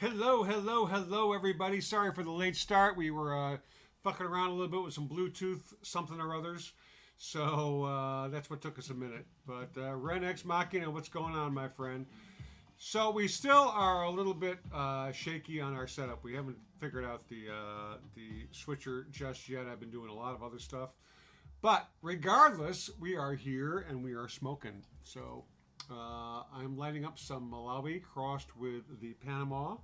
Hello, hello, hello, everybody. Sorry for the late start. We were fucking around a little bit with some Bluetooth something or others. So that's what took us a minute. But Ren Ex Machina, what's going on, my friend? So we still are a little bit shaky on our setup. We haven't figured out the switcher just yet. I've been doing a lot of other stuff. But regardless, we are here and we are smoking. So I'm lighting up some Malawi crossed with the Panama.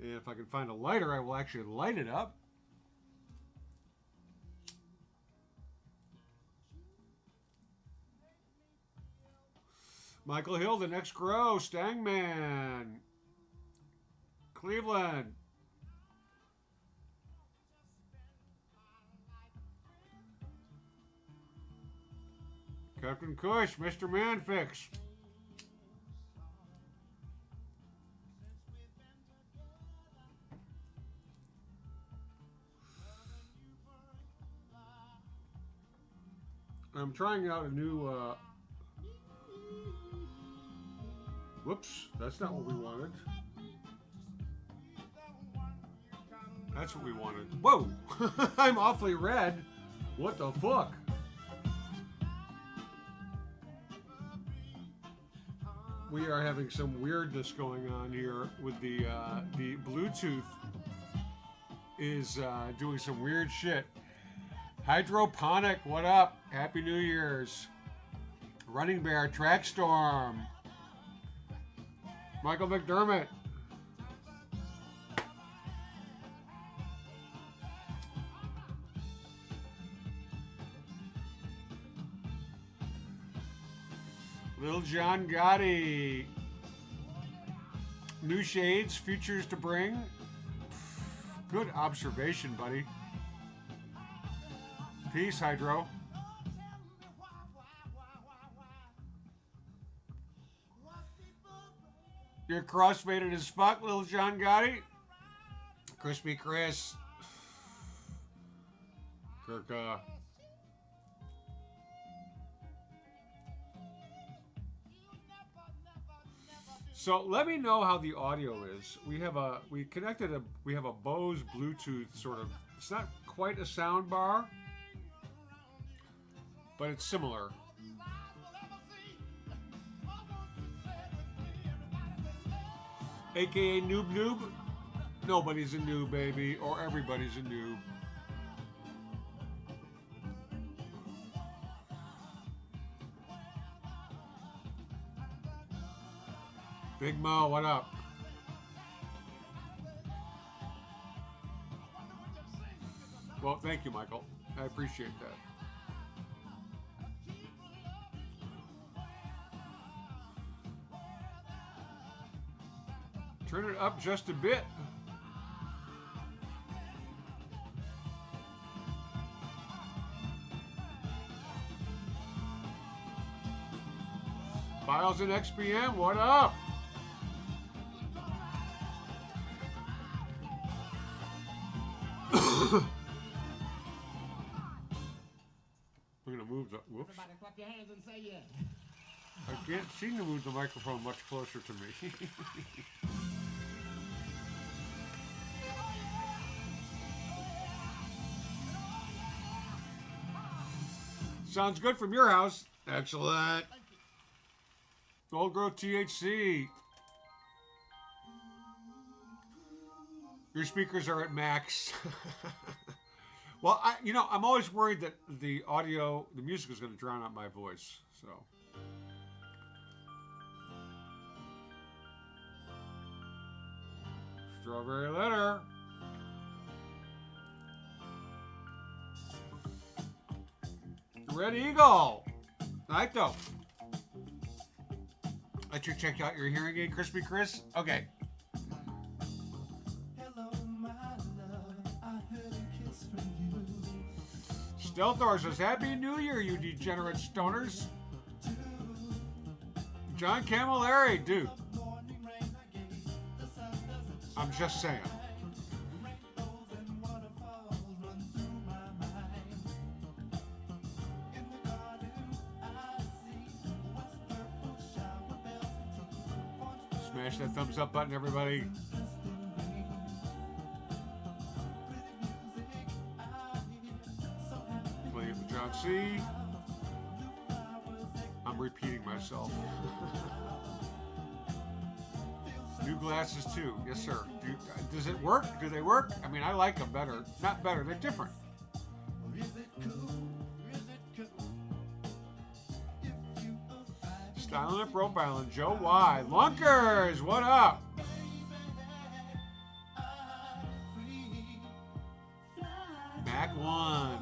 And if I can find a lighter, I will actually light it up. Michael Hill, the next grow, Stangman, Cleveland. Captain Kush, Mr. Manfix. I'm trying out a new. Whoops, that's not what we wanted. That's what we wanted. Whoa! I'm awfully red. What the fuck? We are having some weirdness going on here with the Bluetooth is doing some weird shit. Hydroponic, what up? Happy New Year's. Running Bear, Track Storm. Michael McDermott. Little John Gotti. New shades, futures to bring. Good observation, buddy. Peace, Hydro. You're crossfaded as fuck, Little John Gotti. Crispy Chris. Kirka. So let me know how the audio is. We have a Bose Bluetooth sort of. It's not quite a sound bar, but it's similar. AKA Noob Noob. Nobody's a noob, baby, or everybody's a noob. Big Mo, what up? Well, thank you, Michael. I appreciate that. Turn it up just a bit. Files in XPM, what up? We're gonna move the. Whoops. Everybody clap your hands and say yeah. I can't seem to move the microphone much closer to me. Sounds good from your house. Excellent. Gold Growth THC. Your speakers are at max. Well, I'm always worried that the music is going to drown out my voice. So. Strawberry letter. Red Eagle. Naito. Let you check out your hearing aid, Crispy Chris. Okay. Hello, my love. I heard a kiss from you. Stealthor says, Happy New Year, you degenerate stoners. John Camilleri, dude. I'm just saying. Smash that thumbs up button, everybody. John C. I'm repeating myself. New glasses too. Yes, sir. Does it work? Do they work? I mean, I like them better. Not better. They're different. Styling and profiling. Joe Y. Lunkers, what up? Mac 1.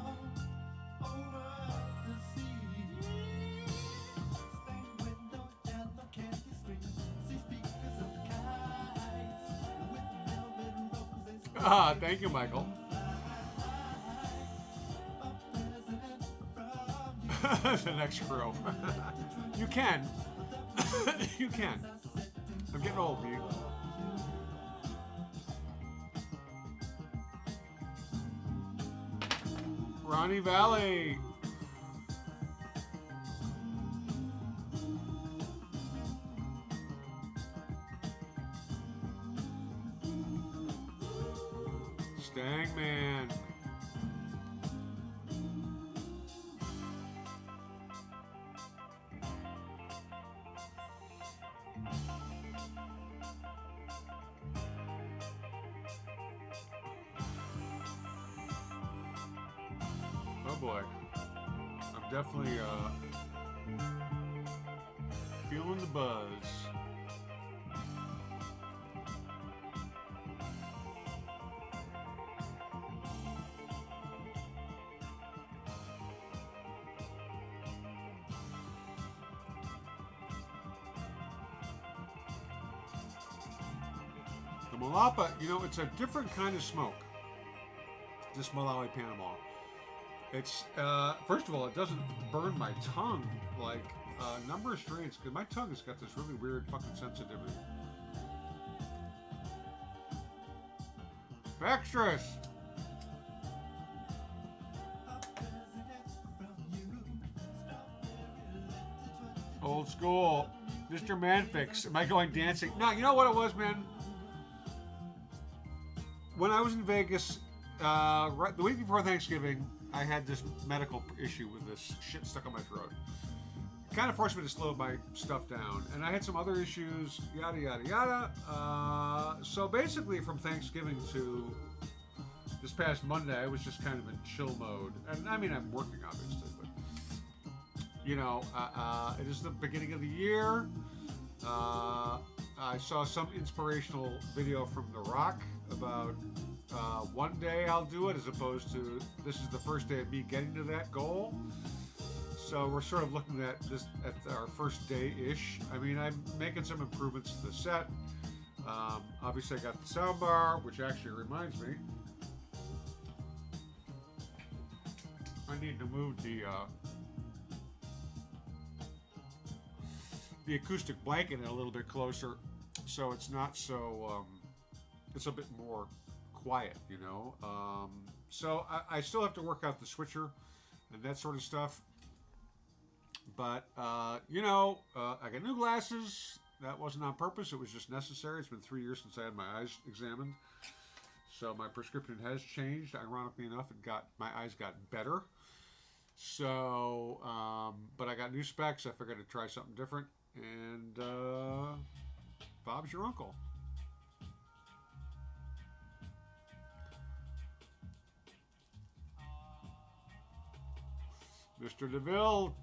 Ah, thank you, Michael. The next crew. You can. You can. I'm getting old, B. Ronnie Valley. Stangman. Oh boy. I'm definitely feeling the buzz. The Malapa, you know, it's a different kind of smoke. This Malawi Panama. It's, first of all, it doesn't burn my tongue like a number of strains, because my tongue has got this really weird fucking sensitivity. Baxtress! Old school. Mr. Manfix. Am I going dancing? No, you know what it was, man? When I was in Vegas, right, the week before Thanksgiving, I had this medical issue with this shit stuck in my throat. It kind of forced me to slow my stuff down. And I had some other issues, yada, yada, yada. So basically from Thanksgiving to this past Monday, I was just kind of in chill mode. And I mean, I'm working, obviously, but, you know, it is the beginning of the year. I saw some inspirational video from The Rock about one day I'll do it, as opposed to this is the first day of me getting to that goal. So we're sort of looking at this at our first day-ish. I mean, I'm making some improvements to the set. Obviously, I got the sound bar, which actually reminds me, I need to move the acoustic blanket in a little bit closer, so it's not so it's a bit more quiet, you know. So I still have to work out the switcher and that sort of stuff. But you know, I got new glasses. That wasn't on purpose. It was just necessary. It's been 3 years since I had my eyes examined, so my prescription has changed. Ironically enough, my eyes got better. So, but I got new specs. I figured I'd try something different. And Bob's your uncle. Mr. DeVille,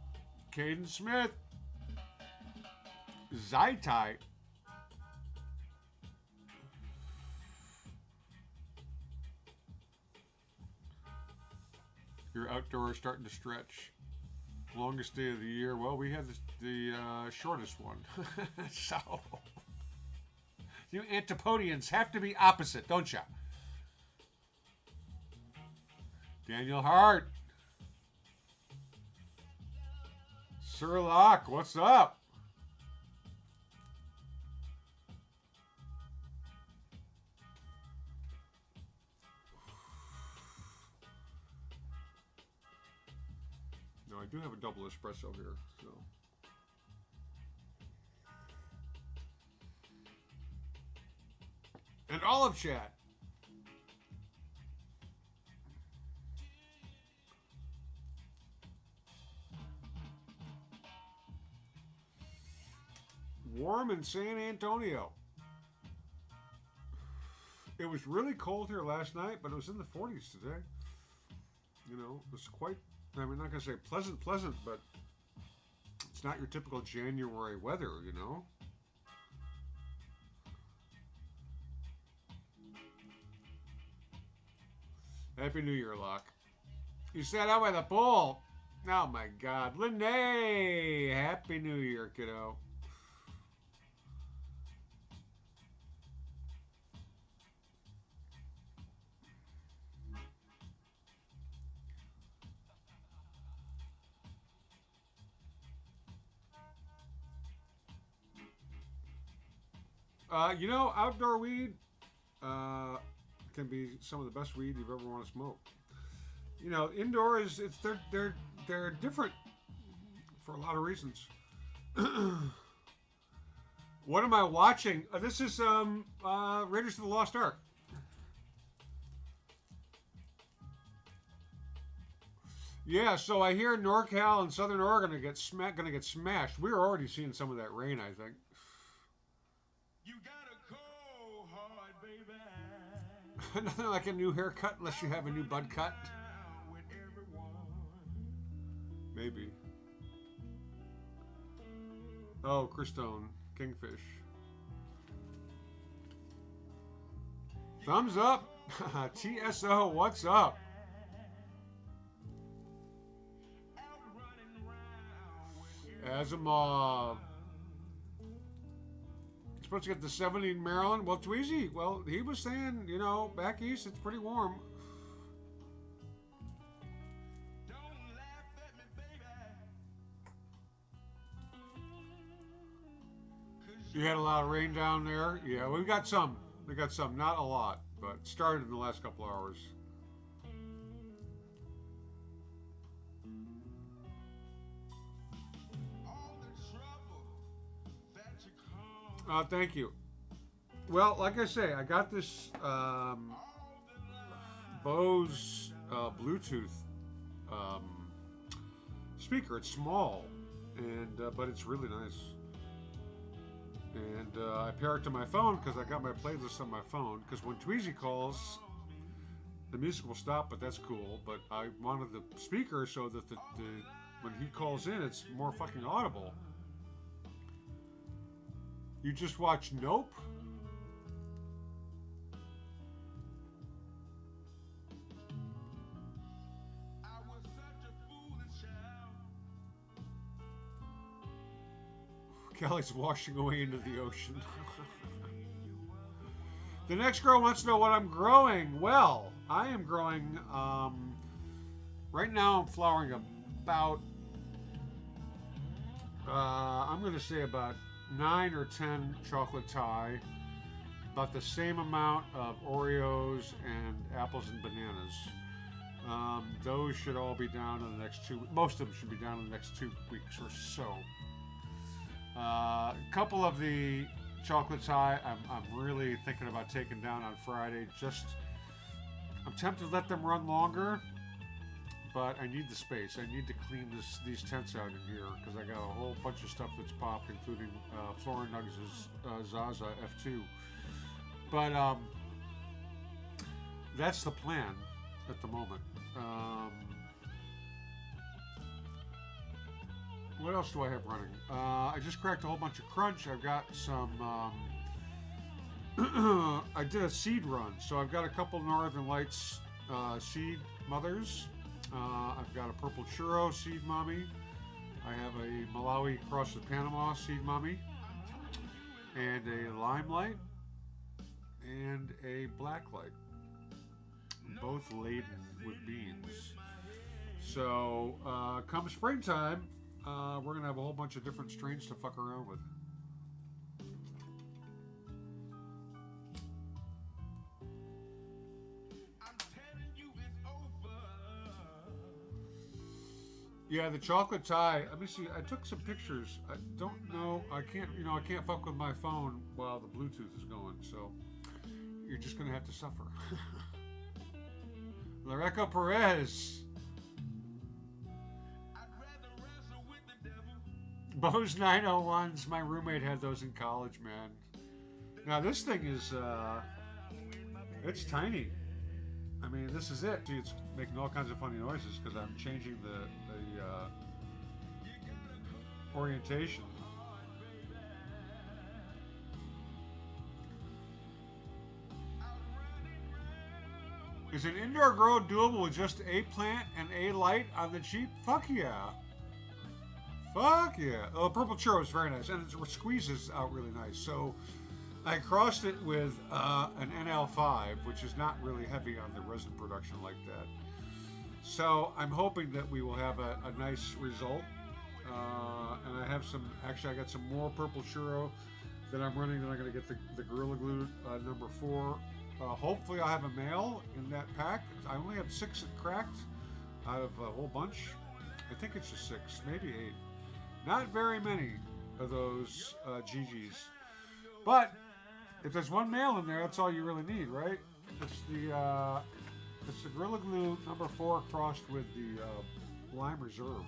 Caden Smith, Zaitai. Your outdoors starting to stretch. Longest day of the year. Well, we had the shortest one. So, you Antipodians have to be opposite, don't ya? Daniel Hart. Sir Locke, what's up? No, I do have a double espresso here, so. And Olive Chat. warm in San Antonio. It was really cold here last night, but it was in the 40s today. You know, it was quite, I mean, not going to say pleasant, but it's not your typical January weather, you know? Happy New Year, Locke. You sat out by the pool. Oh my God. Lene! Happy New Year, kiddo. You know, outdoor weed can be some of the best weed you've ever want to smoke. You know, indoor is they're different for a lot of reasons. What am I watching? This is Raiders of the Lost Ark. Yeah, so I hear NorCal and Southern Oregon are gonna get smashed. We're already seeing some of that rain, I think. You gotta go hard, baby. Nothing like a new haircut unless you have a new bud cut. With everyone. Maybe. Oh, Christone, Kingfish. Thumbs up. TSO, what's up? Asimov. Supposed to get the 70 in Maryland. Well, Tweezy, well, he was saying, you know, back east it's pretty warm. Don't laugh at me, baby. You had a lot of rain down there. Yeah, we got some. We got some, not a lot, but it started in the last couple hours. All the trouble that you come. Thank you. Well, like I say, I got this Bose Bluetooth speaker. It's small, and but it's really nice. And I pair it to my phone because I got my playlist on my phone. Because when Tweezy calls, the music will stop, but that's cool. But I wanted the speaker so that the when he calls in, it's more fucking audible. You just watch Nope? I was such a foolish child. Kelly's washing away into the ocean. The next girl wants to know what I'm growing. Well, I am growing, right now I'm flowering about, I'm going to say about 9 or 10 chocolate Thai, about the same amount of Oreos and apples and bananas. Those should all be down in the next 2 weeks. Most of them should be down in the next 2 weeks or so. A couple of the chocolate Thai I'm really thinking about taking down on Friday. I'm tempted to let them run longer, but I need the space. I need to clean these tents out in here because I got a whole bunch of stuff that's popped, including Flora Nugs' Zaza F2. But that's the plan at the moment. What else do I have running? I just cracked a whole bunch of Crunch. I've got some... I did a seed run, so I've got a couple Northern Lights seed mothers. I've got a Purple Churro seed mommy. I have a Malawi Cross of Panama seed mommy. And a Limelight. And a Blacklight. Both laden with beans. So, come springtime, we're going to have a whole bunch of different strains to fuck around with. I'm telling you it's over. Yeah, the chocolate Thai. Let me see. I took some pictures. I don't know. I can't fuck with my phone while the Bluetooth is going. So you're just going to have to suffer. Lareco Perez. I'd rather wrestle with the devil. Bose 901s. My roommate had those in college, man. Now this thing is, it's tiny. I mean, this is it. See, it's making all kinds of funny noises because I'm changing the orientation. Is an indoor grow doable with just a plant and a light on the cheap? Fuck yeah. Fuck yeah. Oh, purple churro is very nice, and it squeezes out really nice. So I crossed it with an NL5, which is not really heavy on the resin production like that. So I'm hoping that we will have a nice result. And I have some, actually I got some more purple churro that I'm running, that I'm going to get the Gorilla Glue number 4. Hopefully I'll have a male in that pack. I only have 6 that cracked out of a whole bunch. I think it's just 6, maybe 8. Not very many of those GGs. But if there's one male in there, that's all you really need, right? It's the Gorilla Glue number 4 crossed with the Lime Reserve.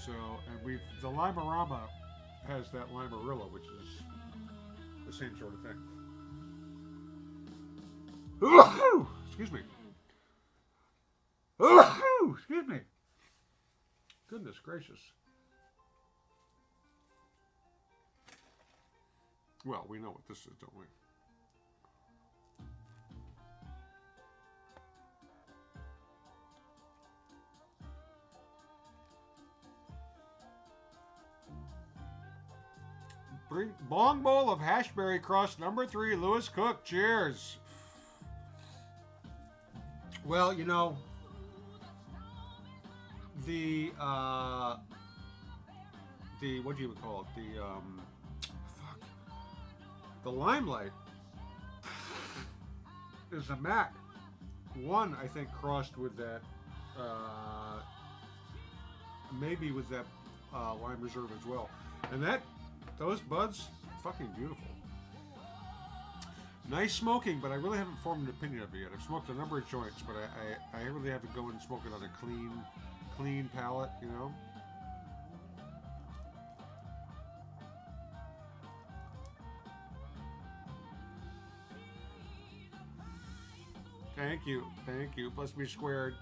So, and the Limerama has that Limerilla, which is the same sort of thing. Excuse me. Excuse me. Goodness gracious. Well, we know what this is, don't we? Long bowl of Hashberry Crust number 3, Lewis Cook. Cheers. Well, you know, the what do you call it? The Limelight is a Mac 1, I think, crossed with that, maybe with that Lime Reserve as well. And those buds, fucking beautiful. Nice smoking, but I really haven't formed an opinion of it yet. I've smoked a number of joints, but I really have to go and smoke it on a clean palate, you know? Thank you. Thank you. Plus me squared.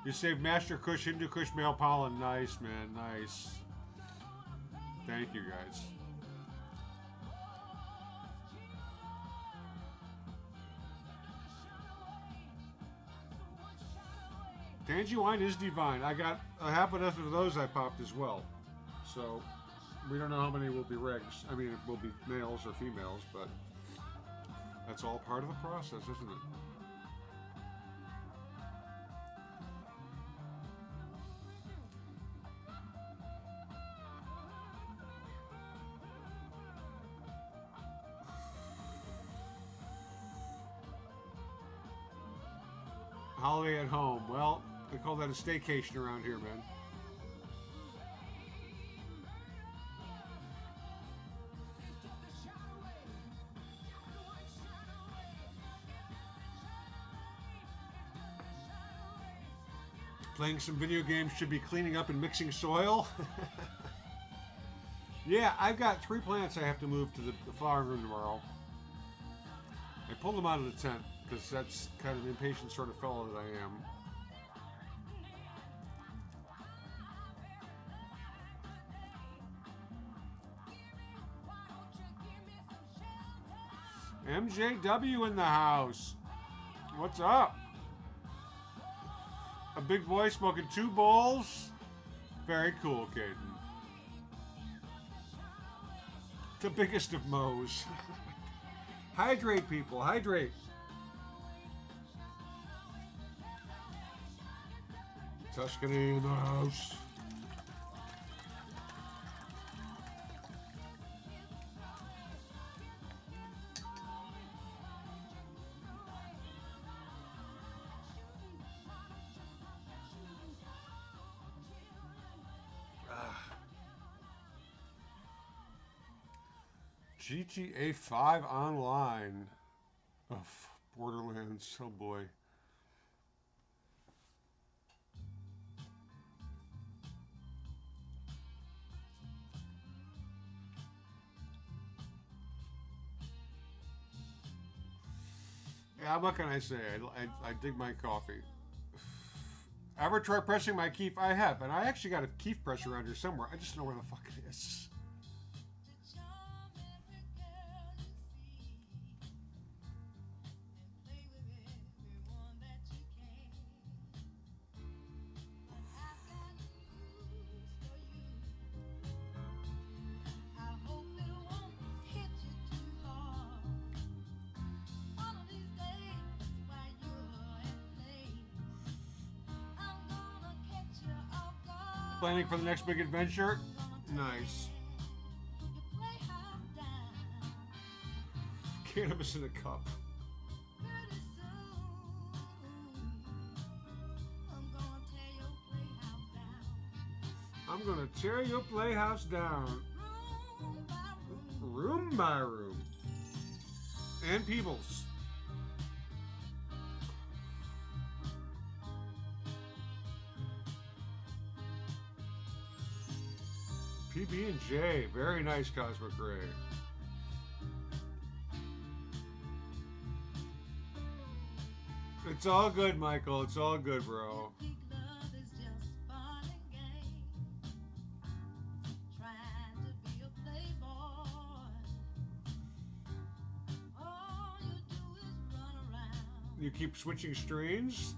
You saved Master Kush, Hindu Kush, male pollen. Nice, man. Nice. Thank you, guys. Tangy wine is divine. I got a half a dozen of those I popped as well. So we don't know how many will be regs. I mean, it will be males or females, but that's all part of the process, isn't it? Holiday at home. Well, they call that a staycation around here, man. Playing some video games should be cleaning up and mixing soil. Yeah, I've got 3 plants I have to move to the flower room tomorrow. I pulled them out of the tent because that's kind of an impatient sort of fellow that I am. MJW in the house. What's up? A big boy smoking 2 bowls. Very cool, Caden. The biggest of Moes. Hydrate, people. Hydrate. Tuscany in the house. GTA 5 online. Oh, Borderlands. Oh boy. what can I say? I dig my coffee. Ever try pressing my keef? I have, and I actually got a keef press around here somewhere. I just don't know where the fuck it is. Planning for the next big adventure? Nice. Cannabis in a cup. I'm gonna tear your playhouse down. Room by room. And Peebles. PB&J, very nice Cosmic Ray. It's all good, Michael. It's all good, bro. You keep switching strains?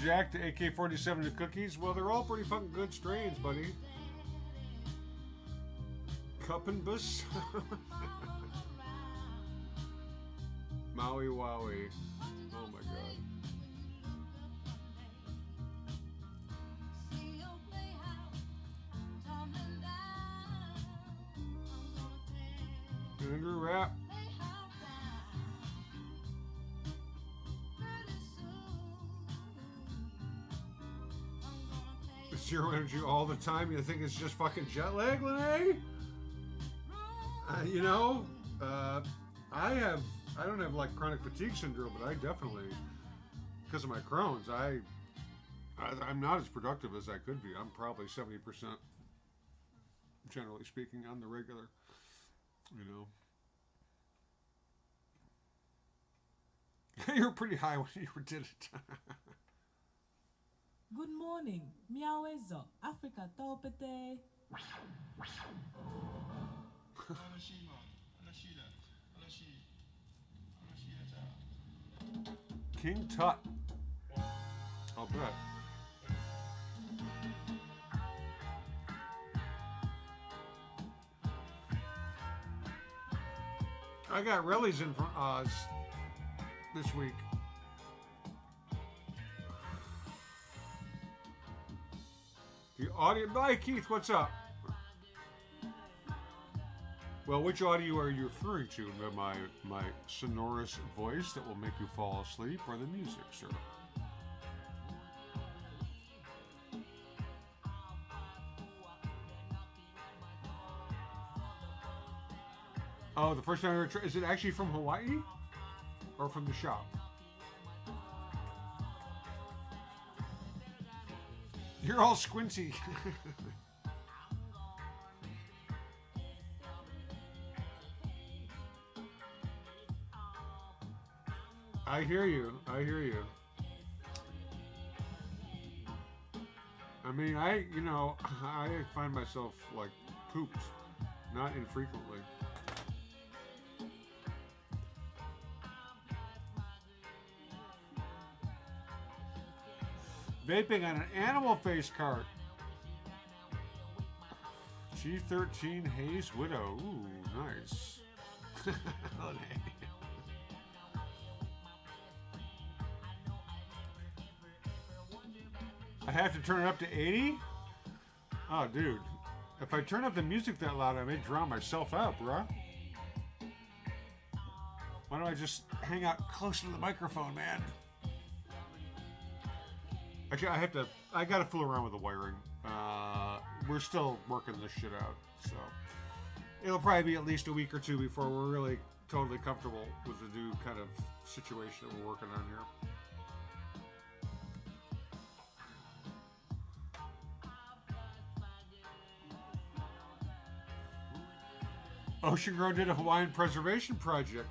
Jack to AK-47 to cookies. Well, they're all pretty fucking good strains, buddy. Cup and Bus. Maui Wowie. Oh my god. Andrew Rapp. Zero energy all the time. You think it's just fucking jet lag, Lene? You know, I don't have like chronic fatigue syndrome, but I definitely, because of my Crohn's, I'm not as productive as I could be. I'm probably 70%, generally speaking, on the regular, you know. You were pretty high when you did it. Good morning, miawezo, Africa topete. King Tut. I'll bet. I got Rellies in from Oz this week. The audio. Bye, Keith. What's up? Well, which audio are you referring to? My sonorous voice that will make you fall asleep, or the music, sir? Oh, the first time I ever tried. Is it actually from Hawaii, or from the shop? You're all squinty. I hear you. I hear you. I mean, I find myself like pooped, not infrequently. Vaping on an animal face cart. G13 Hayes Widow. Ooh, nice. I have to turn it up to 80? Oh, dude. If I turn up the music that loud, I may drown myself out, bruh. Why don't I just hang out closer to the microphone, man? Actually, I gotta fool around with the wiring. We're still working this shit out, so it'll probably be at least a week or two before we're really totally comfortable with the new kind of situation that we're working on here. Ocean Grown did a Hawaiian preservation project.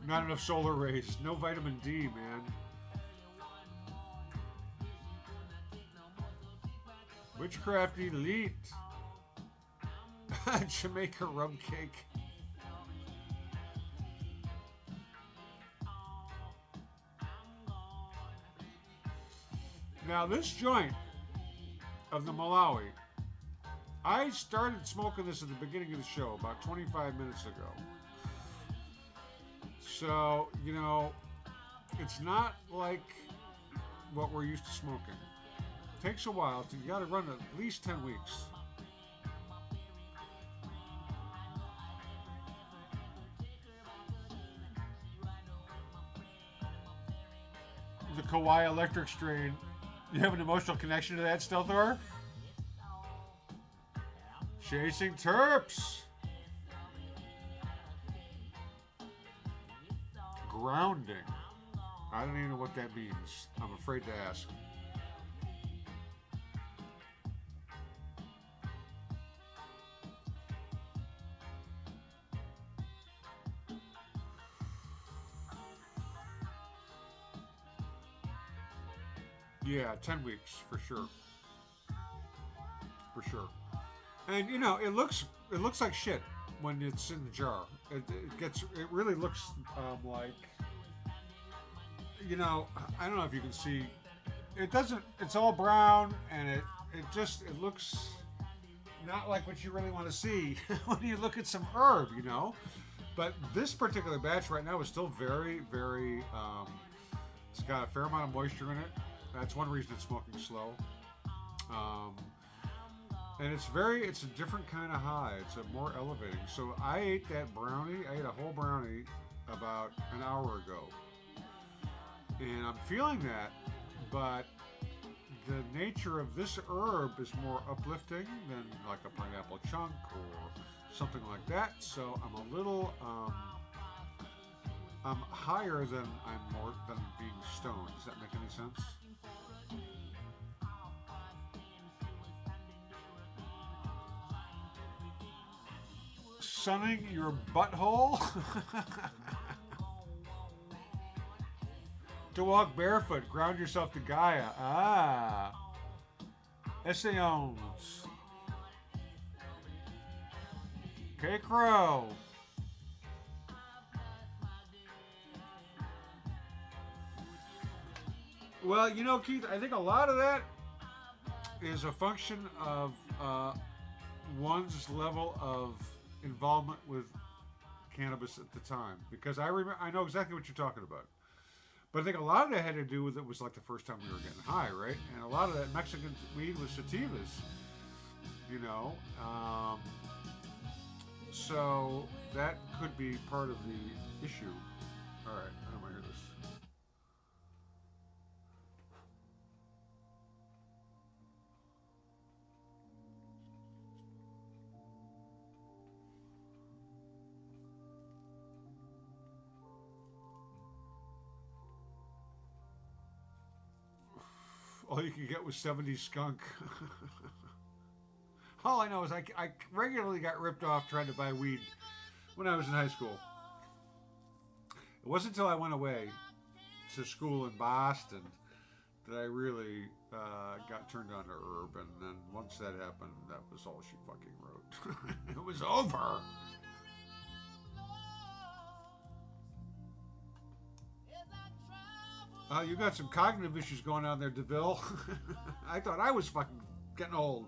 Not enough solar rays. No vitamin D, man. Witchcraft Elite. Jamaica rum cake. Now this joint of the Malawi, I started smoking this at the beginning of the show, about 25 minutes ago. So, you know, it's not like what we're used to smoking. It takes a while. You got to run at least 10 weeks. The Kauai Electric strain. You have an emotional connection to that, Stelthor? Chasing Terps. Grounding. I don't even know what that means. I'm afraid to ask. Yeah, 10 weeks for sure. For sure. And you know, it looks like shit when it's in the jar. It really looks like, you know, I don't know if you can see. It doesn't. It's all brown, and it looks not like what you really want to see when you look at some herb, you know. But this particular batch right now is still very, very. It's got a fair amount of moisture in it. That's one reason it's smoking slow. And it's a different kind of high. It's a more elevating. So I ate that brownie. I ate a whole brownie about an hour ago. And I'm feeling that, but the nature of this herb is more uplifting than like a pineapple chunk or something like that. So I'm a little, I'm higher than than being stoned. Does that make any sense? Sunning your butthole? To walk barefoot, ground yourself to Gaia. Ah. Essaons. K Crow. Well, you know, Keith, I think a lot of that is a function of one's level of involvement with cannabis at the time, because I know exactly what you're talking about. But I think a lot of that had to do with it was like the first time we were getting high, right? And a lot of that Mexican weed was sativas, you know. So that could be part of the issue. All right, I don't want to hear this. All you could get was 70s skunk. All I know is I regularly got ripped off trying to buy weed when I was in high school. It wasn't until I went away to school in Boston that I really got turned on to herb. And then once that happened, that was all she fucking wrote. It was over. You got some cognitive issues going on there, DeVille. I thought I was fucking getting old.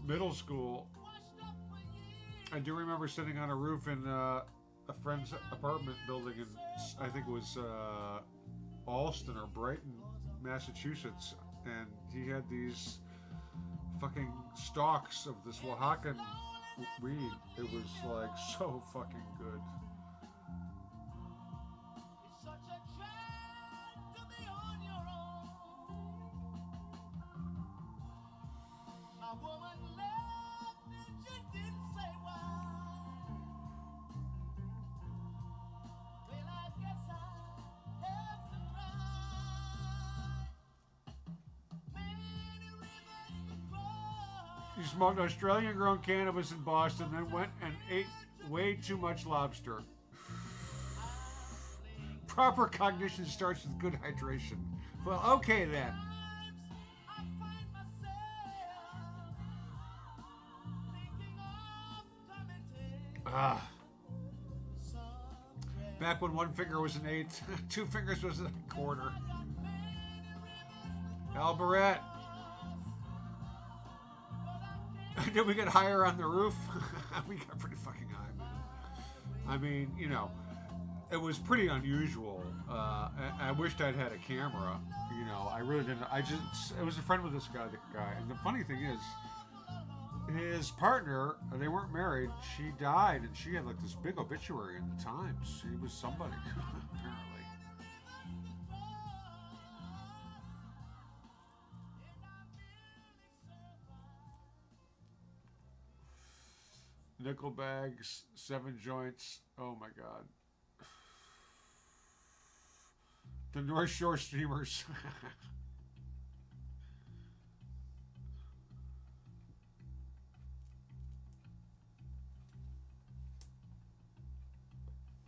Middle school. I do remember sitting on a roof in a friend's apartment building in, I think it was Alston or Brighton, Massachusetts, and he had these fucking stalks of this Oaxacan weed. It was like so fucking good. woman left and she didn't say why. Well, I guess I have to cry. Many rivers to cross. He smoked Australian-grown cannabis in Boston, then went and ate way too much lobster. Proper cognition starts with good hydration. Well, okay then. I find myself thinking of committing Ah, some crime. back when one finger was an eighth, two fingers was a quarter. Albaret. Did we get higher on the roof? We got pretty fucking high, man. I mean, you know, it was pretty unusual. I wished I'd had a camera. You know, I really didn't. I was a friend with this guy, and the funny thing is, his partner, they weren't married. She died, and she had like this big obituary in the Times. She was somebody, apparently. Nickel bags, 7 joints. Oh my god. The North Shore Steamers.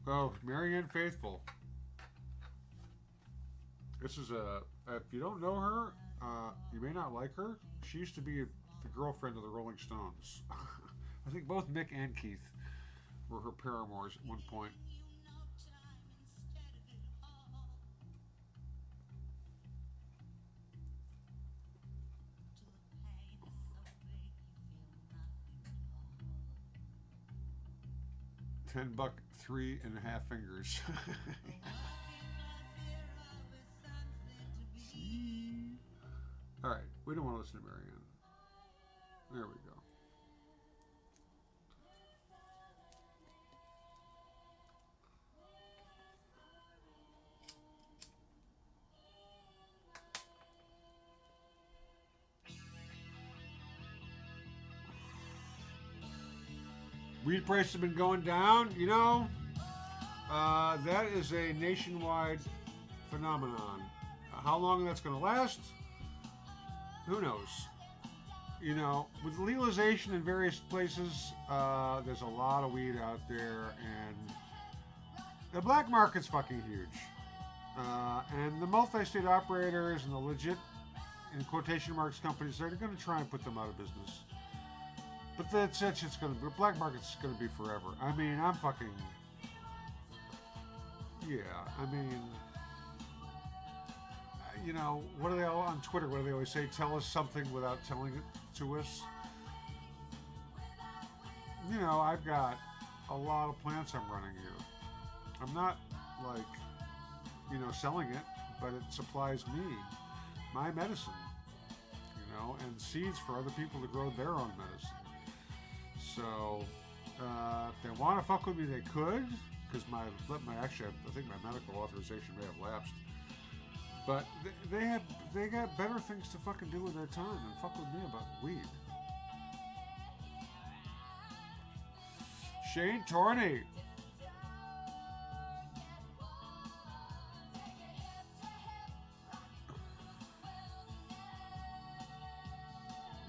Oh, Marianne Faithfull. This is if you don't know her, you may not like her. She used to be the girlfriend of the Rolling Stones. I think both Mick and Keith were her paramours at one point. $10, 3.5 fingers. All right, we don't want to listen to Marianne. There we go. Weed prices have been going down. You know, that is a nationwide phenomenon. How long that's going to last, who knows? You know, with legalization in various places, there's a lot of weed out there, and the black market's fucking huge. And the multi-state operators and the legit, in quotation marks, companies, they're going to try and put them out of business. But that's it. It's going to be, black market's going to be forever. I mean, I'm fucking, yeah. I mean, you know, what do they all on Twitter? What do they always say? Tell us something without telling it to us. You know, I've got a lot of plants I'm running here. I'm not like, you know, selling it, but it supplies me my medicine, you know, and seeds for other people to grow their own medicine. So, if they want to fuck with me, they could, because actually, I think my medical authorization may have lapsed. But they got better things to fucking do with their time than fuck with me about weed. Shane Torney.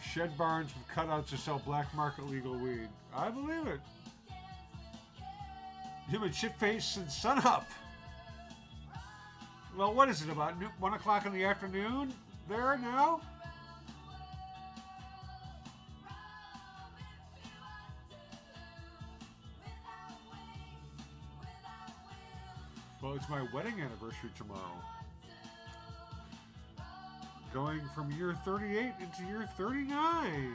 Shed barns with cutouts to sell black market legal weed. I believe it. Human shitface and sunup. Well, what is it, about 1 o'clock in the afternoon there now? Well, it's my wedding anniversary tomorrow. Going from year 38 into year 39.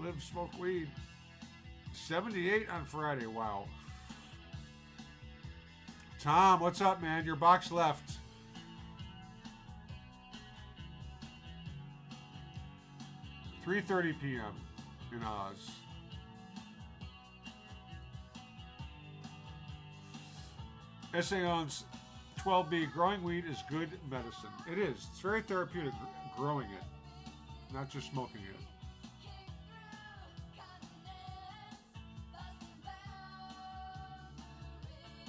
Live, smoke weed. 78 on Friday. Wow. Tom, what's up, man? Your box left. $3:30 p.m. in Oz. Essayon's 12B growing weed is good medicine. It is. It's very therapeutic growing it, not just smoking it.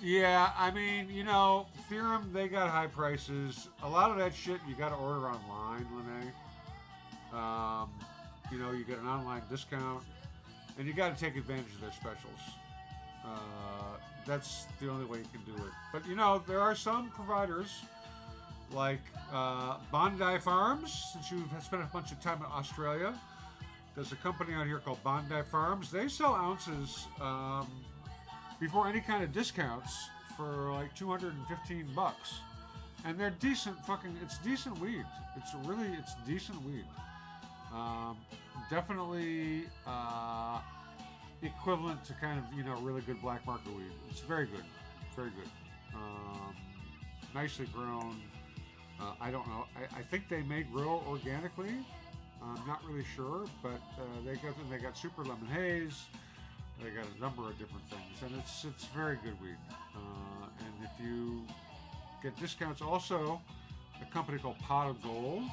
Yeah, I mean, you know, Theorem, they got high prices. A lot of that shit you got to order online, Lene. You know, you get an online discount, and you got to take advantage of their specials. That's the only way you can do it. But, you know, there are some providers, like Bondi Farms, since you've spent a bunch of time in Australia. There's a company out here called Bondi Farms. They sell ounces before any kind of discounts for like $215, and they're decent it's decent weed. It's decent weed. Definitely equivalent to kind of, you know, really good black market weed. It's very good, very good. Nicely grown. I don't know. I think they may grow organically. I'm not really sure, but they got Super Lemon Haze. They got a number of different things, and it's very good weed. And if you get discounts, also a company called Pot of Gold.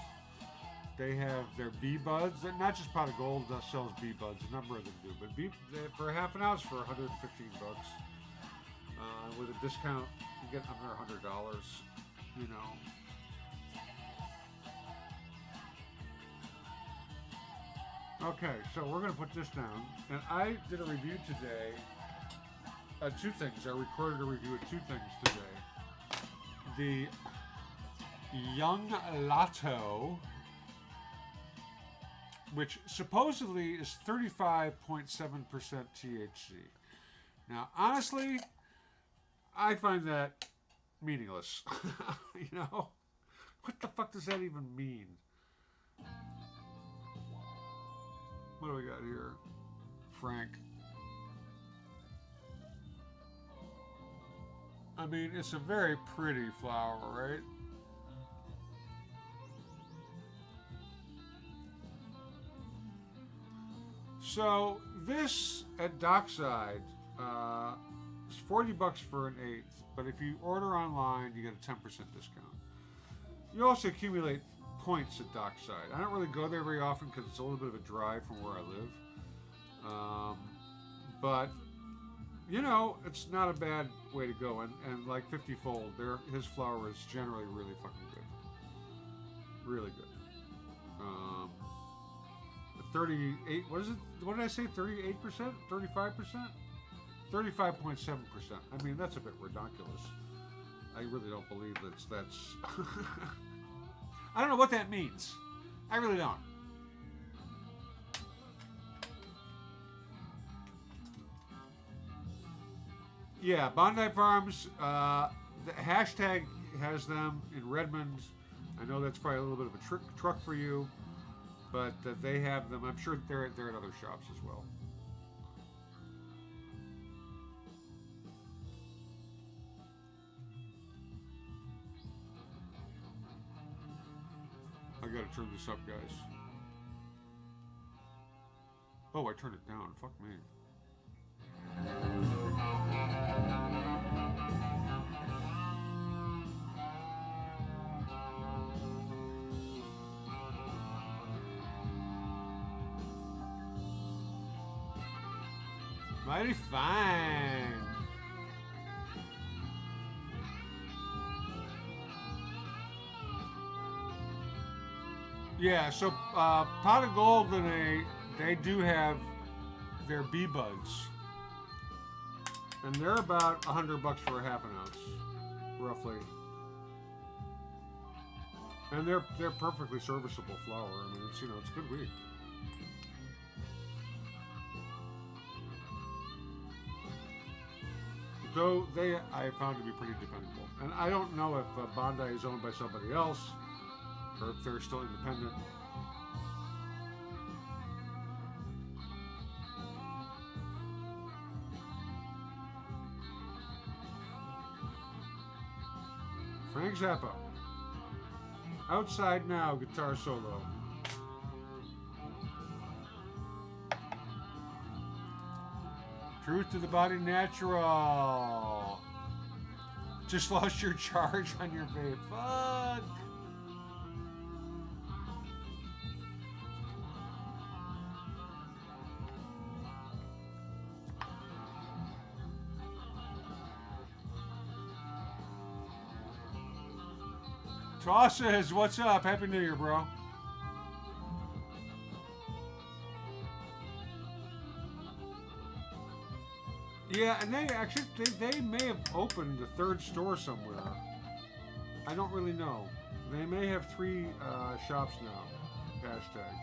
They have their bee buds. They're not just Pot of Gold sells bee buds. A number of them do, but for half an ounce for $115. With a discount, you get under $100. You know. Okay, so we're going to put this down. And I did a review today. Two things. I recorded a review of two things today. The Young Lato, which supposedly is 35.7% THC. Now, honestly, I find that meaningless. You know? What the fuck does that even mean? What do we got here? Frank. I mean, it's a very pretty flower, right? So this at Dockside is $40 for an eighth, but if you order online, you get a 10% discount. You also accumulate points at Dockside. I don't really go there very often because it's a little bit of a drive from where I live. But you know, it's not a bad way to go. And like 50-fold, his flower is generally really fucking good. Really good. 38, what is it? What did I say? 38%? 35%? 35.7%. I mean, that's a bit ridiculous. I really don't believe that's I don't know what that means. I really don't. Yeah, Bondi Farms, the hashtag has them in Redmond. I know that's probably a little bit of a truck for you, but they have them. I'm sure they're at other shops as well. I gotta turn this up, guys. Oh, I turned it down. Fuck me. Mighty fine. Yeah, so Pot of Gold, they do have their bee buds, and they're about $100 for a half an ounce, roughly. And they're perfectly serviceable flower. I mean, it's, you know, it's good weed. Though I found to be pretty dependable, and I don't know if Bondi is owned by somebody else or if they're still independent. Frank Zappa. Outside Now guitar solo. Truth to the Body Natural. Just lost your charge on your vape. Fuck. Toss says, what's up? Happy New Year, bro. Yeah, and they actually they may have opened a third store somewhere. I don't really know. They may have 3 shops now. Hashtag.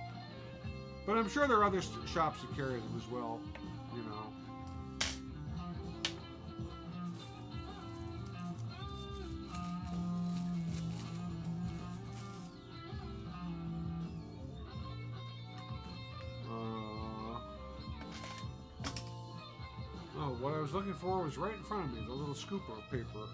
But I'm sure there are other shops that carry them as well. You know. Oh, what I was looking for was right in front of me, the little scooper paper.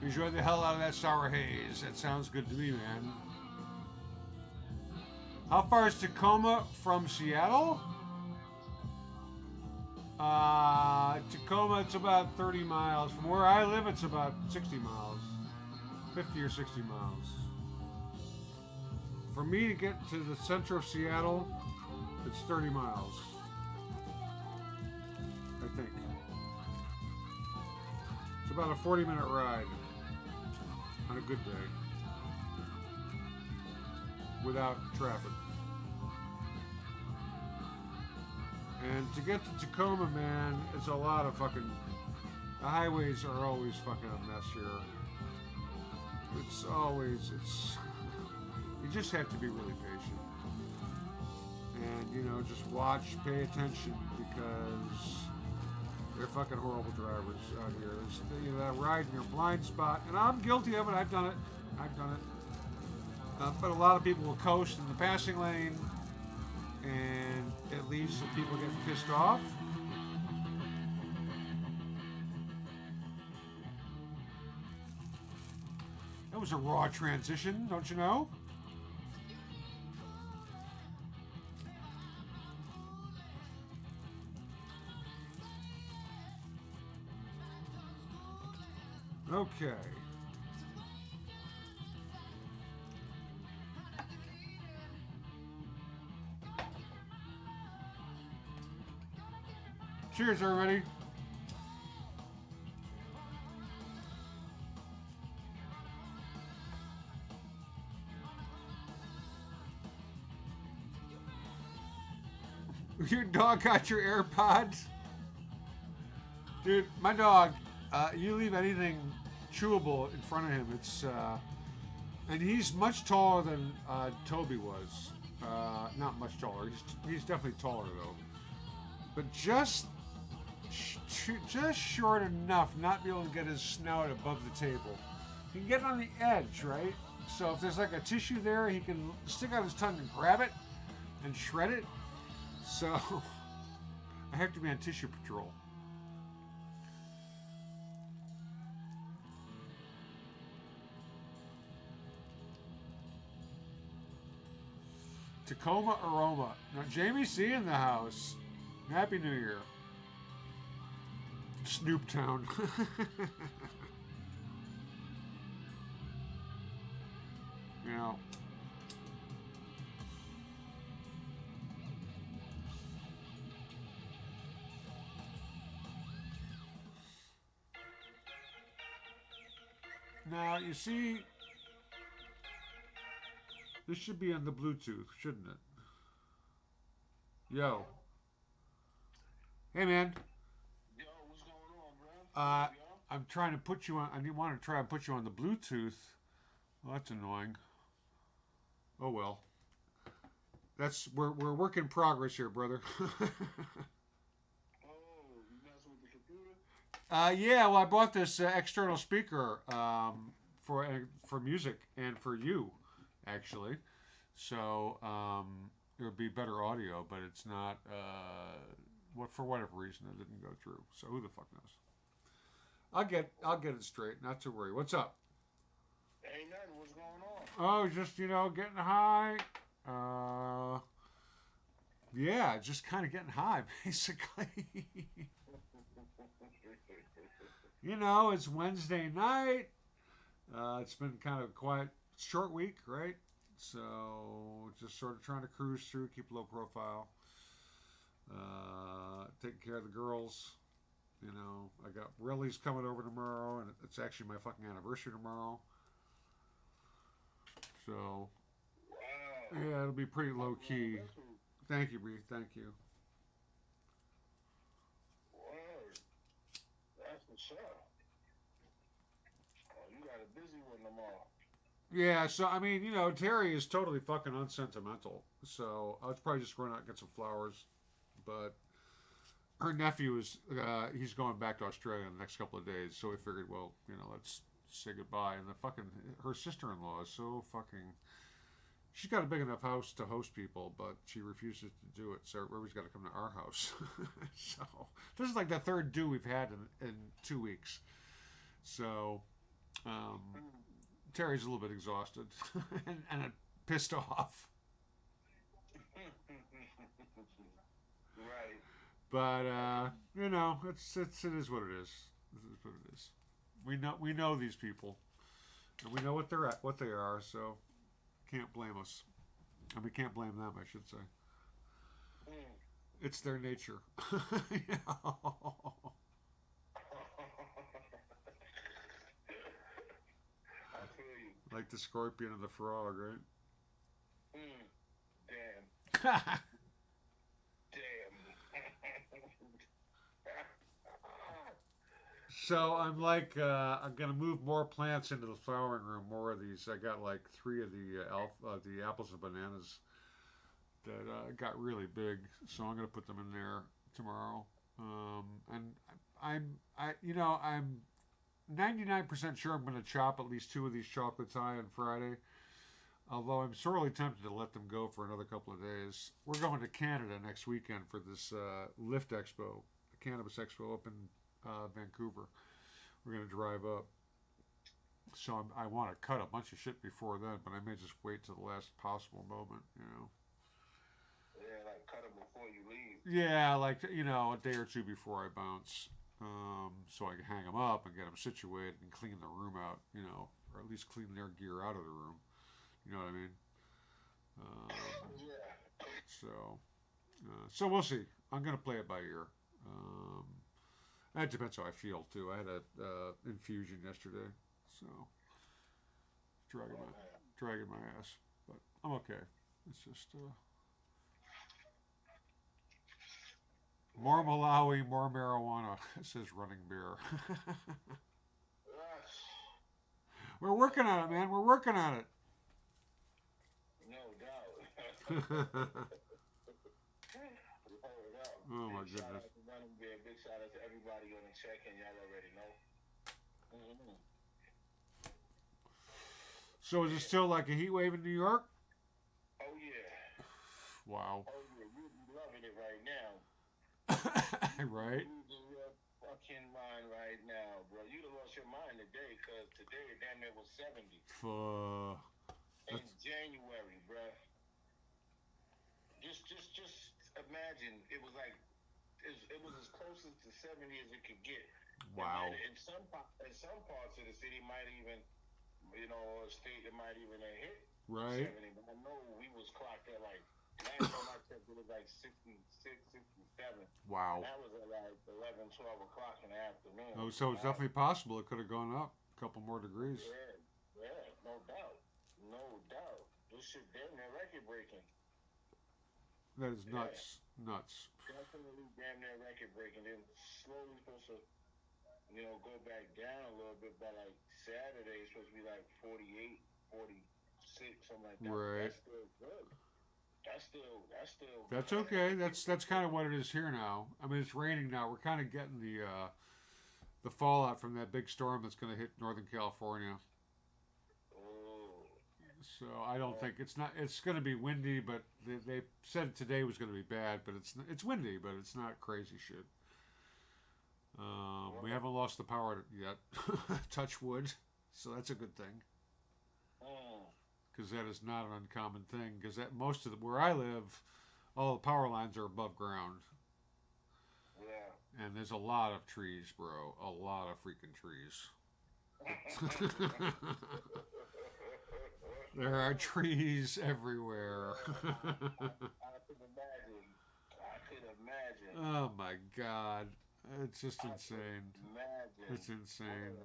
Enjoy the hell out of that sour haze. That sounds good to me, man. How far is Tacoma from Seattle? Tacoma, it's about 30 miles. From where I live, it's about 60 miles. 50 or 60 miles. For me to get to the center of Seattle, it's 30 miles. I think. It's about a 40-minute ride. On a good day. Without traffic. And to get to Tacoma, man, it's a lot of fucking... The highways are always fucking a mess here. It's always... You just have to be really patient. And, you know, just watch, pay attention, because... They're fucking horrible drivers out here. You know, that ride in your blind spot, and I'm guilty of it. I've done it. But a lot of people will coast in the passing lane, and it leads to people getting pissed off. That was a raw transition, don't you know? Okay. Cheers, everybody. Your dog got your AirPods? Dude, my dog, you leave anything chewable in front of him, it's and he's much taller than Toby was. Not much taller. He's definitely taller though. But just short enough not be able to get his snout above the table. He can get on the edge, right? So if there's like a tissue there, he can stick out his tongue and grab it and shred it. So I have to be on tissue patrol. Tacoma Aroma. Now, Jamie C in the house. Happy New Year. Snoop Town. You know. Now, you see, this should be on the Bluetooth, shouldn't it? Yo. Hey, man. Yo, what's going on, bro? I'm trying to put you on, I want to try and put you on the Bluetooth. Well, that's annoying. Oh, well. We're work in progress here, brother. Oh, you messing with the computer? Yeah, well, I bought this external speaker for music and for you. actually. So it would be better audio, but it's not. For whatever reason, it didn't go through. So who the fuck knows? I'll get it straight. Not to worry. What's up? Ain't nothing. What's going on? Oh, just getting high. Yeah, just kind of getting high, basically. It's Wednesday night. It's been kind of a quiet, short week, right? So just sort of trying to cruise through, keep low profile. Taking care of the girls. I got Riley's coming over tomorrow, and it's actually my fucking anniversary tomorrow. So, Wow. yeah, it'll be pretty low key. Thank you, Bree. Thank you. Word. That's what's up. Oh, you got a busy one tomorrow. Yeah, so I mean, Terry is totally fucking unsentimental. So I was probably just going out and get some flowers, but her nephew he's going back to Australia in the next couple of days. So we figured, well, let's say goodbye. And her sister-in-law is so fucking. She's got a big enough house to host people, but she refuses to do it. So everybody's got to come to our house. So this is like the third do we've had in 2 weeks. So Terry's a little bit exhausted and pissed off. Right. But it is what it is. It is what it is. We know these people, and we know what they are. So can't blame us, and we can't blame them. I should say. It's their nature. I feel you. Like the scorpion and the frog, right? Damn. Damn. So I'm I'm gonna move more plants into the flowering room. More of these. I got like 3 of the apples and bananas that got really big. So I'm gonna put them in there tomorrow. And I'm 99% sure I'm gonna chop at least 2 of these chocolates high on Friday. Although I'm sorely tempted to let them go for another couple of days. We're going to Canada next weekend for this Lift Expo, the Cannabis Expo up in Vancouver. We're going to drive up. So I want to cut a bunch of shit before then, but I may just wait till the last possible moment, Yeah, like cut them before you leave. Yeah, like, a day or 2 before I bounce. So I can hang them up and get them situated and clean the room out, or at least clean their gear out of the room. You know what I mean? Yeah. So we'll see. I'm going to play it by ear. That depends how I feel too. I had a infusion yesterday, so dragging my ass, but I'm okay. It's just more Malawi, more marijuana. It says Running Bear. We're working on it, man. We're working on it. No doubt. Oh my Big shout goodness. out to Running Bear. Big shout out to everybody on the check-in. Y'all already know. Mm-hmm. So is it still like a heat wave in New York? Oh yeah. Wow. Oh yeah. You be loving it right now. Right? You losing your fucking mind right now, bro. You'd have lost your mind today, cause today it damn near was 70 in January, bro. Just imagine it was like it was as close to 70 as it could get. Wow. In some parts of the city might even, or state it might even have hit Right. 70. But I know we was clocked at like last time I checked it was like 66, 67. Wow. That was at like 11, 12 o'clock in the afternoon. Oh, so it's definitely possible it could have gone up a couple more degrees. Yeah, no doubt. No doubt. This shit damn near record breaking. That is nuts. Nuts. Definitely damn near record breaking. Then slowly supposed to, go back down a little bit by like Saturday. It's supposed to be like 48, 46, something like that. Right. That's still good. That's still That's good. okay. That's kind of what it is here now. I mean, it's raining now. We're kind of getting the fallout from that big storm that's going to hit Northern California. Oh. So I don't think it's not. It's going to be windy, but they said today was going to be bad. But it's windy, but it's not crazy shit. We haven't lost the power yet. Touch wood, so that's a good thing. Because that is not an uncommon thing. Because most of where I live, all the power lines are above ground. Yeah. And there's a lot of trees, bro. A lot of freaking trees. There are trees everywhere. I could imagine. Oh my god. It's just insane. Imagine. It's insane.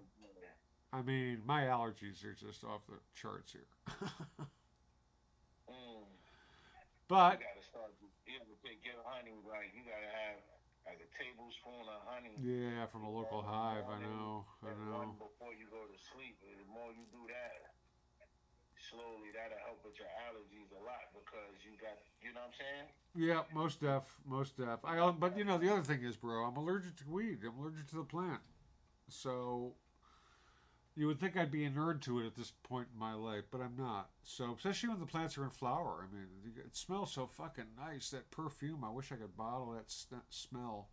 I mean, my allergies are just off the charts here. But You gotta start. You have to get honey. Like you gotta have like a tablespoon of honey. yeah, from a local hive. I know. One before you go to sleep. The more you do that, slowly that'll help with your allergies a lot because you got. You know what I'm saying? Yeah, most deaf. But you know, the other thing is, bro, I'm allergic to weed. I'm allergic to the plant. So you would think I'd be a nerd to it at this point in my life, but I'm not. So, especially when the plants are in flower. I mean, it smells so fucking nice. That perfume. I wish I could bottle that smell.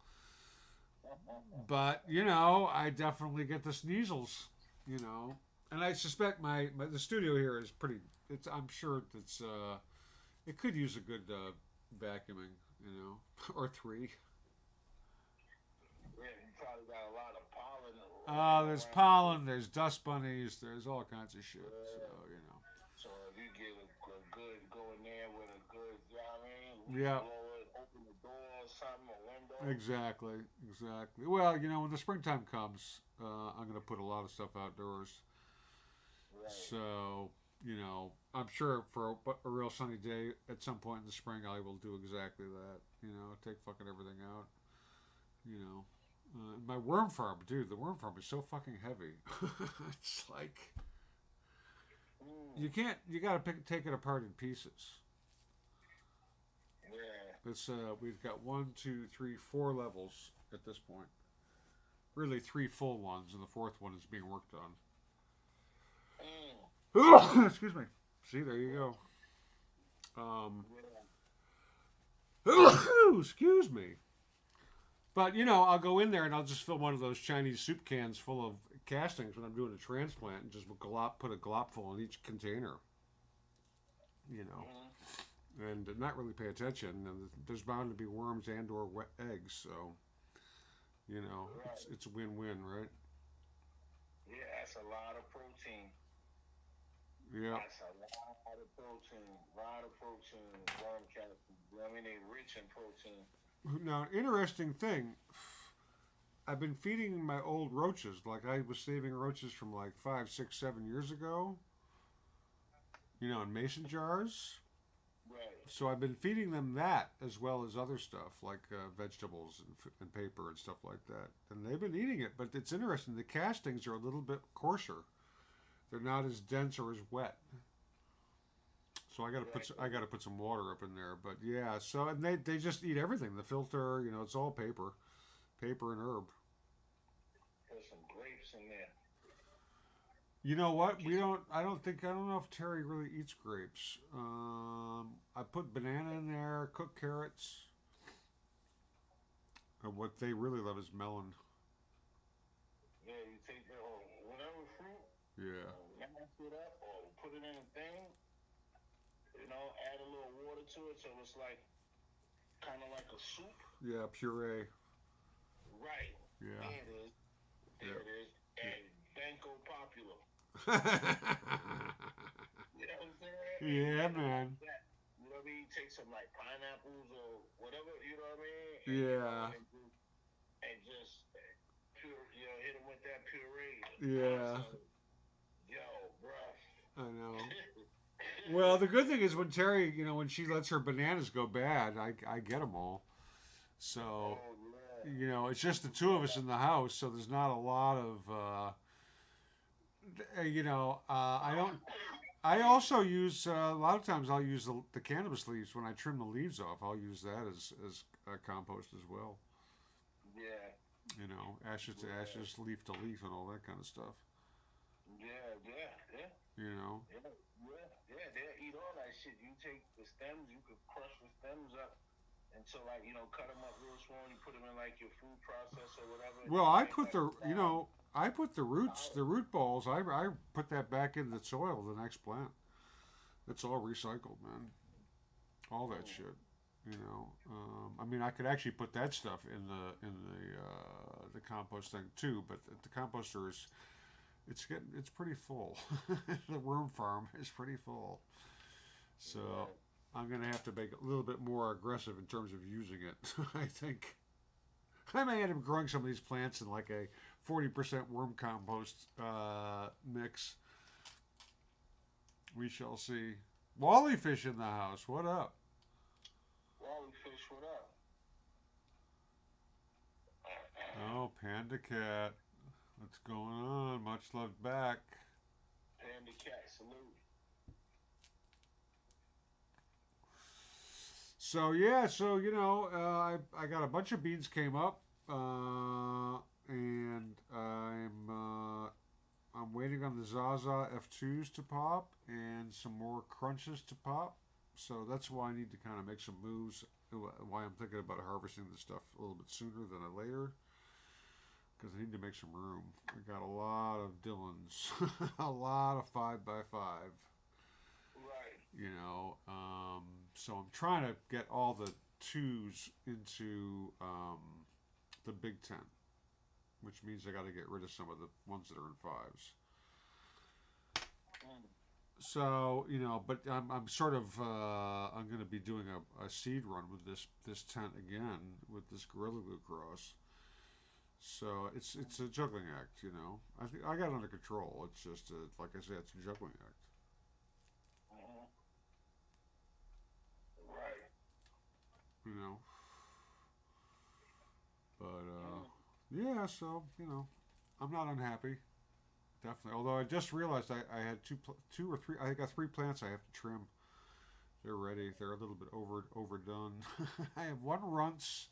But, you know, I definitely get the sneezels, you know. And I suspect the studio here is pretty, I'm sure it could use a good vacuuming, you know, or three. Yeah, you probably got a lot of pollen. There's pollen, there's dust bunnies, there's all kinds of shit. So, you know. So if you get a good, go in there with a good, you know what I mean? Yeah. Blow it, open the door or something, a window. Exactly. Well, you know, when the springtime comes, I'm going to put a lot of stuff outdoors. Right. So, you know, I'm sure for a real sunny day at some point in the spring, I will do exactly that. You know, take fucking everything out. You know. My worm farm, dude, the worm farm is so fucking heavy. It's like you gotta take it apart in pieces. Yeah. It's we've got 4 levels at this point. Really 3 full ones, and the 4th one is being worked on. Excuse me. See, there you go. Excuse me. But, you know, I'll go in there and I'll just fill one of those Chinese soup cans full of castings when I'm doing a transplant and just put a glop full in each container. You know. And not really pay attention. And there's bound to be worms and or wet eggs. So, you know, it's a win-win, right? Yeah, that's a lot of protein. Yeah. That's a lot of protein. Worm capsules. I mean, they're rich in protein. Now, interesting thing, I've been feeding my old roaches. Like I was saving roaches from like 5, 6, 7 years ago. You know, in mason jars. Right. So I've been feeding them that as well as other stuff like vegetables and paper and stuff like that. And they've been eating it. But it's interesting. The castings are a little bit coarser. They're not as dense or as wet. So I got to put some water up in there, but yeah. So and they just eat everything. The filter, you know, it's all paper and herb. There's some grapes in there. You know what? I don't know if Terry really eats grapes. I put banana in there, cooked carrots. And what they really love is melon. Yeah, you take whatever fruit. Yeah. Mash it up or put it in a thing. You know, add a little water to it so it's like kind of like a soup. Yeah, puree. Right. Yeah. There it is. And Banco Popular. You know what I'm saying? Yeah, man. You know what I mean? Take some like pineapples or whatever, you know what I mean? Yeah. And just hit them with that puree. Yeah. Yo, bruh. I know. Well, the good thing is when Terry, you know, when she lets her bananas go bad, I get them all. So, you know, it's just the two of us in the house, so there's not a lot of, you know, I also use, a lot of times I'll use the cannabis leaves when I trim the leaves off. I'll use that as compost as well. Yeah. You know, ashes to ashes, leaf to leaf, and all that kind of stuff. Yeah. You know. Yeah. shit. You take the stems, you could crush the stems up until like cut them up real small. And you put them in like your food processor or whatever. And Well, you I make, put like, I put the roots, the root balls. I put that back in the soil the next plant. It's all recycled, man. All that shit. I mean, I could actually put that stuff in the compost thing too, but the composter it's pretty full. The worm farm is pretty full, so I'm gonna have to make it a little bit more aggressive in terms of using it. I think I may end up growing some of these plants in like a 40% worm compost mix. We shall see. Wally Fish in the house. What up? Wally Fish, what up? Oh, Panda Cat. What's going on? Much love back. Panda Cat, salute. So yeah, I got a bunch of beans came up, and I'm waiting on the Zaza F2s to pop and some more crunches to pop. So that's why I need to kind of make some moves. Why I'm thinking about harvesting this stuff a little bit sooner than later, because I need to make some room. I got a lot of Dylans, a lot of 5x5. Right. So I'm trying to get all the 2s into the big tent, which means I got to get rid of some of the ones that are in 5s. So but I'm sort of I'm going to be doing a seed run with this tent again with this Gorilla Glue cross. So it's a juggling act, I think I got it under control. It's just like I said, it's a juggling act. Right. But yeah, so I'm not unhappy. Definitely. Although I just realized I had two or three. I got 3 plants I have to trim. They're ready. They're a little bit overdone. I have 1 runts,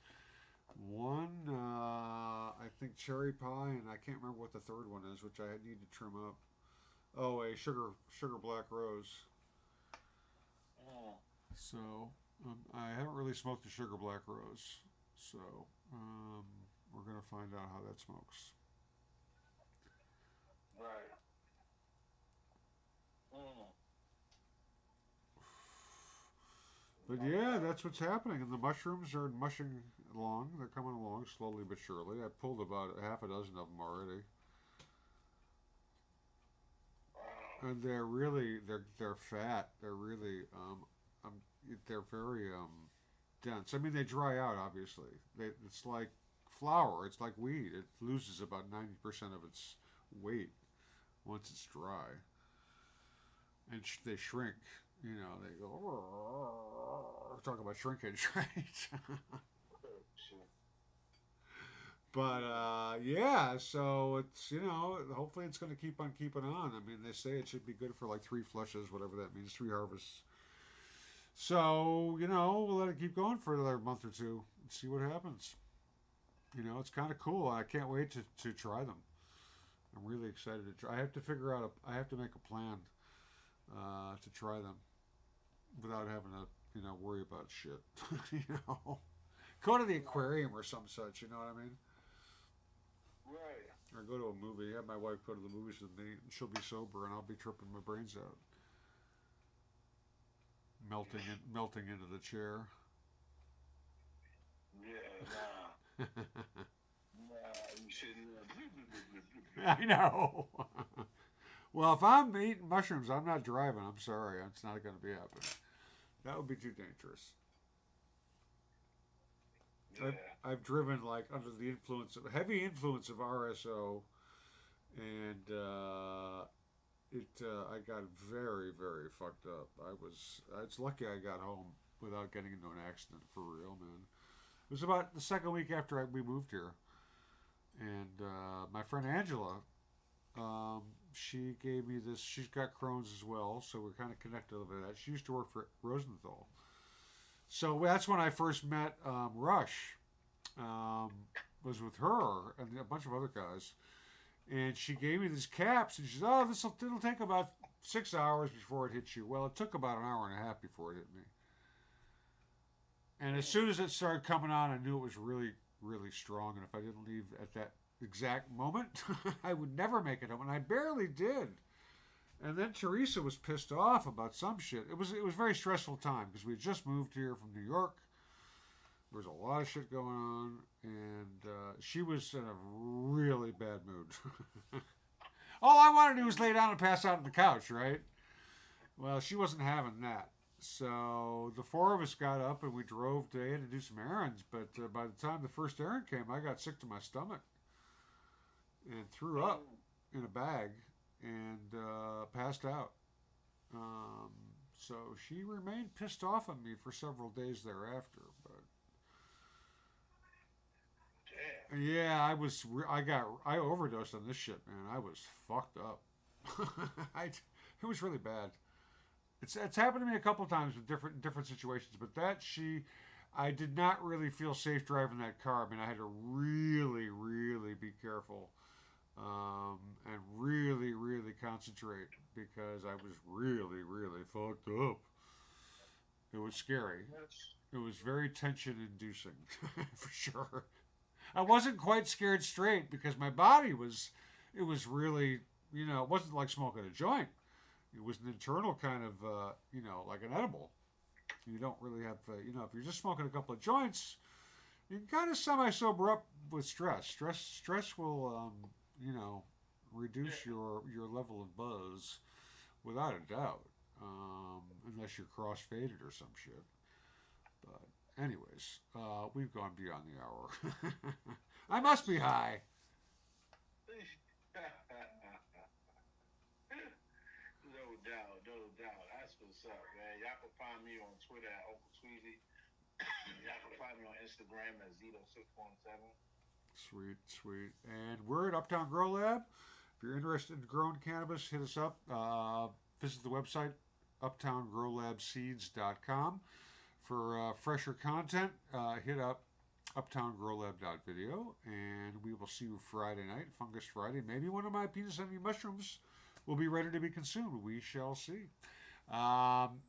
1 I think cherry pie, and I can't remember what the 3rd one is, which I need to trim up. Oh, a sugar black rose. So I haven't really smoked the sugar black rose. So we're gonna find out how that smokes. Right. But yeah, that's what's happening. And the mushrooms are mushing along. They're coming along slowly but surely. I pulled about half a dozen of them already. And they're really, they're fat. They're really, they're very dense. I mean, they dry out, obviously. It's like flour. It's like weed. It loses about 90% of its weight once it's dry. And they shrink. They go, talk about shrinkage, right? But yeah, so it's hopefully it's going to keep on keeping on. I mean, they say it should be good for like 3 flushes, whatever that means, 3 harvests. So we'll let it keep going for another month or 2 and see what happens. It's kind of cool. I can't wait to try them. I'm really excited to try. I have to figure out. I have to make a plan to try them without having to worry about shit. Go to the aquarium or some such. You know what I mean? Right. Or go to a movie. Have my wife go to the movies with me. She'll be sober, and I'll be tripping my brains out, melting into the chair. Yeah. Nah, you shouldn't. I know. Well, if I'm eating mushrooms, I'm not driving. I'm sorry. It's not going to be happening. That would be too dangerous. Yeah. I've driven like under the heavy influence of RSO, and I got very, very fucked up. It's lucky I got home without getting into an accident, for real, man. It was about the second week after we moved here, and my friend Angela, she gave me this. She's got Crohn's as well, so we're kind of connected a little bit. She used to work for Rosenthal, so that's when I first met Rush. Was with her and a bunch of other guys, and she gave me these caps, and she said, "Oh, it'll take about 6 hours before it hits you. Well, it took about an hour and a half before it hit me. And as soon as it started coming on, I knew it was really, really strong. And if I didn't leave at that exact moment, I would never make it home. And I barely did. And then Teresa was pissed off about some shit. It was a very stressful time because we had just moved here from New York. There was a lot of shit going on, and she was in a really bad mood. All I wanted to do was lay down and pass out on the couch, right? Well, she wasn't having that. So the four of us got up and we drove today to do some errands. But by the time the first errand came, I got sick to my stomach and threw up in a bag and passed out. So she remained pissed off at me for several days thereafter. But yeah, I overdosed on this shit, man. I was fucked up. It was really bad. It's happened to me a couple times with different situations, but I did not really feel safe driving that car. I mean, I had to really, really be careful, and really, really concentrate because I was really, really fucked up. It was scary. It was very tension-inducing, for sure. I wasn't quite scared straight because my body it was really, it wasn't like smoking a joint. It was an internal kind of, like an edible. You don't really have, if you're just smoking a couple of joints, you can kind of semi-sober up with stress. Stress will, reduce your level of buzz without a doubt, unless you're cross-faded or some shit. But anyways, we've gone beyond the hour. I must be high. No doubt. That's what's up, man. Y'all can find me on Twitter at Uncle Tweezy. Y'all can find me on Instagram at Zito617. Sweet. And we're at Uptown Grow Lab. If you're interested in growing cannabis, hit us up. Visit the website, uptowngrowlabseeds.com. For fresher content, hit up uptowngrowlab.video, and we will see you Friday night, Fungus Friday. Maybe one of my penis envy mushrooms will be ready to be consumed. We shall see.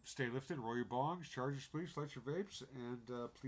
Stay lifted, roll your bongs, charge your spleefs, light your vapes, and please